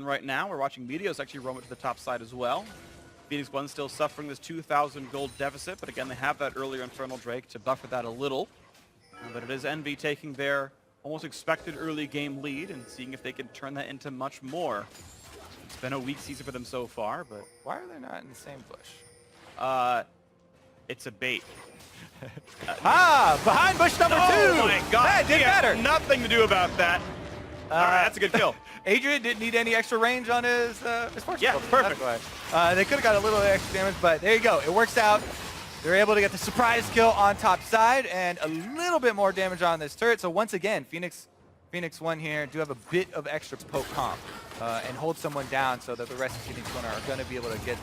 right now. We're watching Meteos actually roam it to the top side as well. Phoenix1 still suffering this 2,000 gold deficit, but again, they have that earlier Infernal Drake to buffer that a little. But it is Envy taking their almost expected early game lead and seeing if they can turn that into much more. It's been a weak season for them so far, but... Why are they not in the same bush? It's a bait. Behind bush number 2! Oh my god, that did better! Nothing to do about that. Alright, that's a good kill. Adrian didn't need any extra range on his fortune. Yeah, perfect. They could have got a little extra damage, but there you go. It works out. They're able to get the surprise kill on top side and a little bit more damage on this turret. So once again, Phoenix1 here do have a bit of extra poke comp and hold someone down so that the rest of Phoenix1 are going to be able to get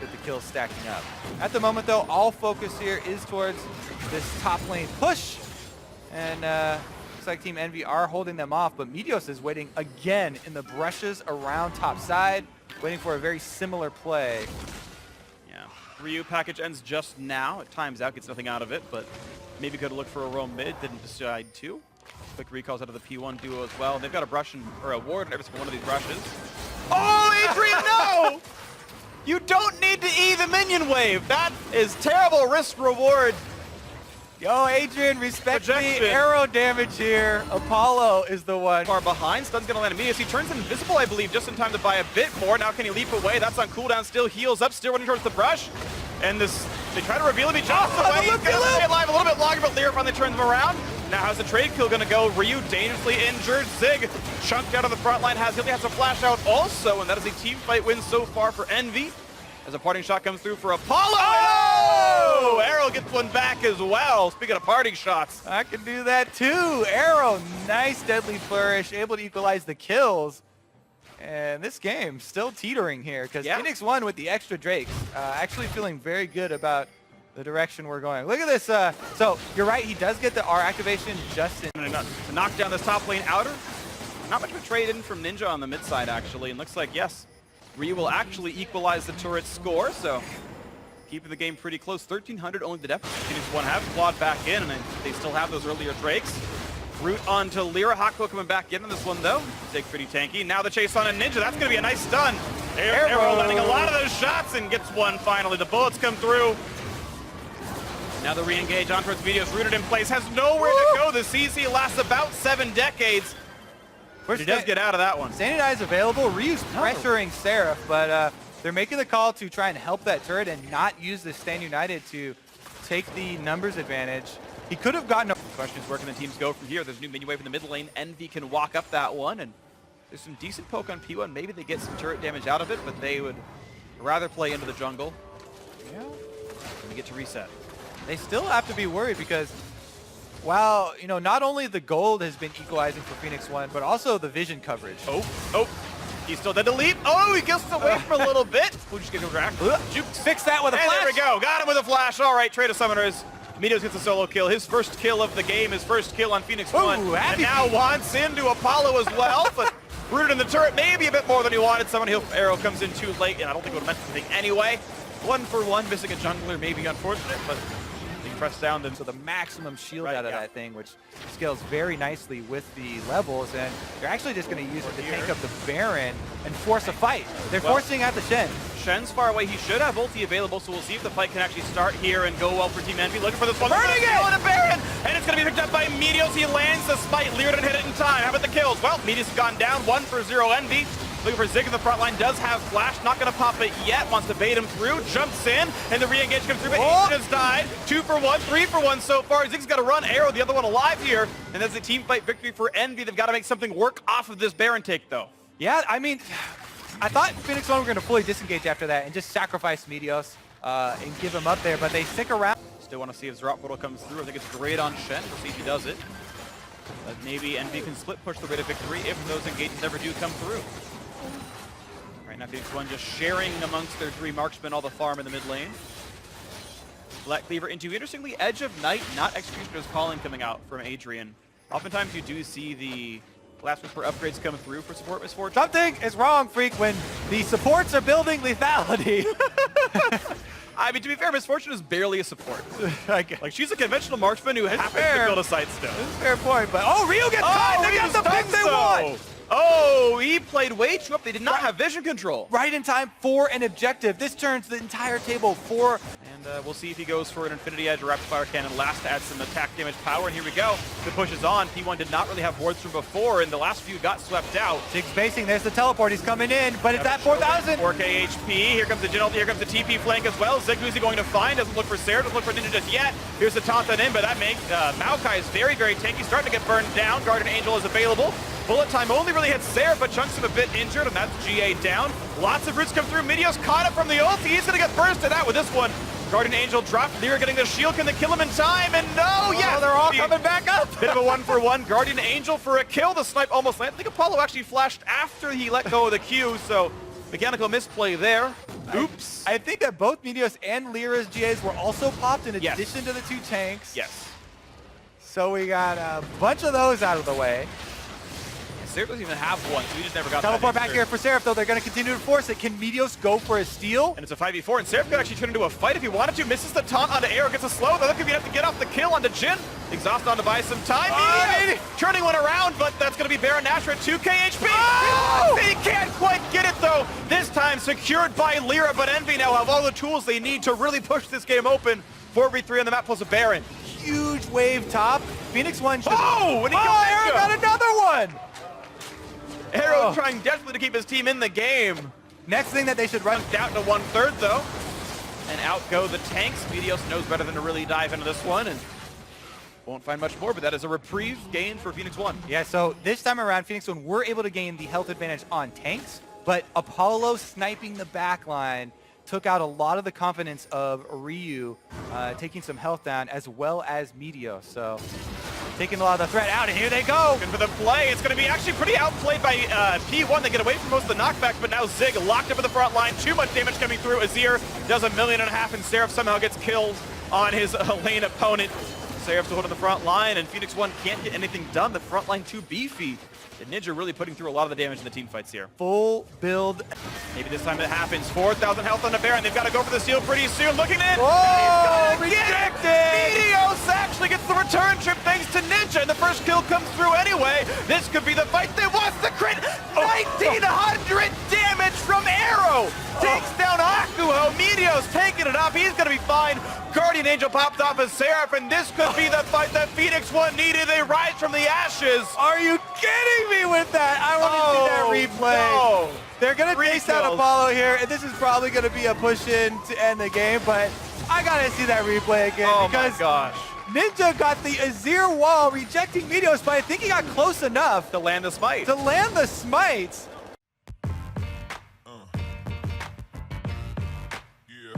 the kills stacking up. At the moment, though, all focus here is towards this top lane push. And looks like Team Envy are holding them off, but Meteos is waiting again in the brushes around top side, waiting for a very similar play. Yeah, Ryu package ends just now. It times out, gets nothing out of it, but maybe could look for a roam mid, didn't decide to. Quick recalls out of the P1 duo as well. They've got a brush or a ward on every single one of these brushes. Oh, Adrian, no! You don't need to E the minion wave. That is terrible risk reward. Yo, Adrian, respect Projection. the arrow damage here. Apollo is the one. Far behind. Stun's going to land immediately. He turns invisible, I believe, just in time to buy a bit more. Now can he leap away? That's on cooldown still. Heals up, still running towards the brush. And this, they try to reveal him. He jumps away. He's going to stay alive a little bit longer, but Lyra finally turns him around. Now how's the trade kill going to go? Ryu dangerously injured. Zig chunked out of the front line. He only has a flash out also, and that is a team fight win so far for Envy. As a parting shot comes through for Apollo. Oh! Arrow gets one back as well. Speaking of parting shots. I can do that too. Arrow, nice deadly flourish, able to equalize the kills. And this game still teetering here because Phoenix1 with the extra Drakes actually feeling very good about the direction we're going. Look at this. So you're right, he does get the R activation just in. To knock down this top lane outer. Not much of a trade in from Ninja on the mid side actually. And looks like, yes, Ryu will actually equalize the turret score, so keeping the game pretty close. 1,300 only the deficit. Phoenix1 have clawed back in, and they still have those earlier Drakes. Root onto Lyra. Hawkbow coming back in on this one, though. Zig pretty tanky. Now the chase on a Ninja. That's going to be a nice stun. Arrow landing a lot of those shots and gets one finally. The bullets come through. Now the re-engage on towards Meteos. Rooted in place. Has nowhere to go. The CC lasts about 7 decades. He does get out of that one. Standing Eye is available. Ryu's pressuring Seraph, but they're making the call to try and help that turret and not use the Stand United to take the numbers advantage. He could have gotten... The question is, where can the teams go from here? There's a new minion wave in the mid lane. Envy can walk up that one, and there's some decent poke on P1. Maybe they get some turret damage out of it, but they would rather play into the jungle. Yeah. And we get to reset. They still have to be worried because... While, you know, not only the gold has been equalizing for Phoenix1, but also the vision coverage. Oh, he's still dead to leap. Oh, he gets away from a little bit. We'll just get a rack. Fix that with a flash. There we go. Got him with a flash. All right, trade of summoners. Meteos gets a solo kill. His first kill of the game, his first kill on Phoenix1. And now wants into Apollo as well, but rooted in the turret, maybe a bit more than he wanted. Someone Arrow comes in too late, and I don't think it would have meant anything anyway. 1 for 1, missing a jungler, maybe unfortunate, but press down then. So the maximum shield out of that thing, which scales very nicely with the levels, and they're actually just going to use it to tank up the Baron and force a fight. They're forcing out the Shen. Shen's far away. He should have ulti available, so we'll see if the fight can actually start here and go well for Team Envy. Looking for this one. Burning it! And a Baron! And it's going to be picked up by Meteos. He lands the smite. Lyra didn't hit it in time. How about the kills? Well, Meteos has gone down. 1 for 0 Envy. Looking for Zig in the front line, does have flash, not going to pop it yet, wants to bait him through, jumps in, and the re-engage comes through, but Adrian has died. 2 for 1, 3 for 1 so far. Zig's got to run, Arrow, the other one alive here, and that's a team fight victory for Envy. They've got to make something work off of this Baron take, though. Yeah, I mean, I thought Phoenix1 were going to fully disengage after that and just sacrifice Meteos and give him up there, but they stick around. Still want to see if Zrot portal comes through. I think it's great on Shen. We'll see if he does it. But maybe Envy can split push the way to victory if those engagements ever do come through. Right now, Phoenix1 just sharing amongst their 3 marksmen all the farm in the mid lane. Black Cleaver into, interestingly, Edge of Night, not Executioner's Calling coming out from Adrian. Oftentimes you do see the last whisper upgrades come through for support Misfortune. Something is wrong, Freak, when the supports are building lethality. I mean, to be fair, Misfortune is barely a support. Like, she's a conventional marksman who happens to build a side stone. This is a fair point, but Ryu gets caught! They got the pick they want! Oh, he played way too up. They did not have vision control. Right in time for an objective. This turns the entire table for... And we'll see if he goes for an Infinity Edge or Rapid Fire Cannon last to add some attack damage power. And here we go. The push is on. P1 did not really have wards from before, and the last few got swept out. Sig spacing. There's the teleport. He's coming in, but it's at 4,000. 4K HP. Here comes the Genel. Here comes the TP flank as well. Zig, who's he going to find? Doesn't look for Sarah. Doesn't look for Ninja just yet. Here's the taunt that in, but that makes Maokai is very, very tanky. Starting to get burned down. Guardian Angel is available. Bullet time only really hits Sarah, but Chunks him a bit injured, and that's GA down. Lots of roots come through. Meteos caught up from the ulti. He's going to get bursted out with this one. Guardian Angel dropped. Lyra getting the shield. Can they kill him in time? And no, yes! They're all coming back up. Bit of a 1-for-1. Guardian Angel for a kill. The snipe almost landed. I think Apollo actually flashed after he let go of the Q, so mechanical misplay there. Oops. I think that both Meteos and Lyra's GAs were also popped in Yes. addition to the 2 tanks. Yes. So we got a bunch of those out of the way. Seraph doesn't even have one, so we just never got Teleport that back here for Seraph, though. They're going to continue to force it. Can Meteos go for a steal? And it's a 5v4, and Seraph could actually turn into a fight if he wanted to. Misses the taunt onto Arrow, gets a slow. They're looking to have to get off the kill onto Jin. Exhaust on to buy some time. Turning one around, but that's going to be Baron Nashor at 2k HP. Oh! They can't quite get it, though. This time secured by Lyra, but Envy now have all the tools they need to really push this game open. 4v3 on the map plus a Baron. Huge wave top. Phoenix1 should... Oh! And he Arrow got another one! Arrow trying desperately to keep his team in the game. Next thing that they should run... Down to 1/3, though. And out go the tanks. Meteos knows better than to really dive into this one, and won't find much more, but that is a reprieve gain for Phoenix1. Yeah, so this time around, Phoenix1 were able to gain the health advantage on tanks, but Apollo sniping the back line took out a lot of the confidence of Ryu, taking some health down, as well as Meteos. So taking a lot of the threat out, and here they go. And for the play, it's going to be actually pretty outplayed by P1. They get away from most of the knockbacks, but now Zig locked up at the front line. Too much damage coming through. Azir does 1.5 million, and Seraph somehow gets killed on his lane opponent. Seraph to hold on the front line, and Phoenix1 can't get anything done. The front line too beefy. The Ninja really putting through a lot of the damage in the team fights here. Full build. Maybe this time it happens. 4,000 health on the Baron. They've got to go for the seal pretty soon. Looking in. Oh, rejected! Meteos actually gets the return trip thanks to Ninja, and the first kill comes through anyway. This could be the fight they want. The crit. 1,900 damage from Arrow. Takes down Akuho. Meteos taking it up. He's going to be fine. Guardian Angel popped off as Seraph, and this could be the fight that Phoenix1 needed. They rise from the ashes. Are you kidding me with that? I want to see that replay. No. They're going to chase out Apollo here, and this is probably going to be a push-in to end the game, but I got to see that replay again. Oh because my gosh. Ninja got the Azir wall, rejecting Meteos, but I think he got close enough To land the smite. to land the smite. Yeah.